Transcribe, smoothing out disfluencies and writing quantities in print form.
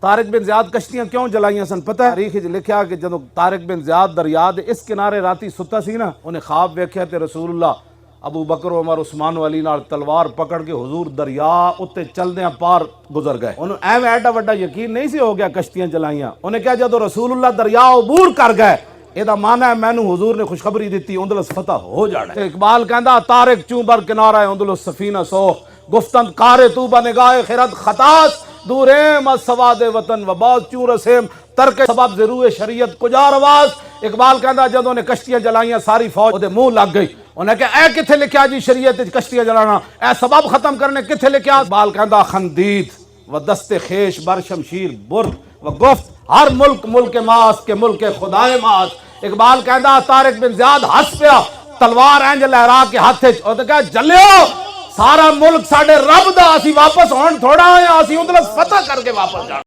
तारिक बिन Ziyad कश्तियां क्यों जलाइया सन पता है? तारीख लिखा कि जो तारिक बिन ज़ियाद दरिया दे इस किनारे राती सुता सी ना, उन्हें ख्वाब वेख्या ते रसूलुल्लाह अबू बकर उमर उस्मान वाली नाल तलवार पकड़ के हुजूर दरिया उत्ते चलदे पार गुजर गए। उन्हें एवं एडा वड्डा यकीन नहीं सी हो गया कश्तियां जलाइया। उन्हें कहा जो रसूलुल्लाह दरिया अबूर कर गए एदा माना है मैनू हुजूर ने खुशखबरी दी उंदलस फतह हो जाना। इकबाल कहता तारिक चूबर किनारा है उंदलस सफीना सोख गुफ्तन कारे तू बनिगाह खिरत खतास दूरेम सवादे वतन वबाज चूरसेम तरक सबब जरूर शरीयत कुजार आवाज। इकबाल कहता जदों ने कश्तियां जलाइया सारी फौज ओदे मुंह लग गई। उन्हें कहा ए किथे लिखा जी शरीयत कश्तियां जलाना, ए सबब खत्म करने किथे लिखा? इकबाल कहता खंदीद व दस्ते खेश बर शमशीर बुर्द व गुफ्त हर मुल्क मुल्क मास के मुल्क खुदाए मास। इकबाल कहता तारिक बिन ज़ियाद हस पिया तलवार इंज लहरा के हाथ कहा जलियो सारा मुल्क साडे रब दा, असी वापस होण थोड़ा आए, असी उधर फतह करके वापस जाना।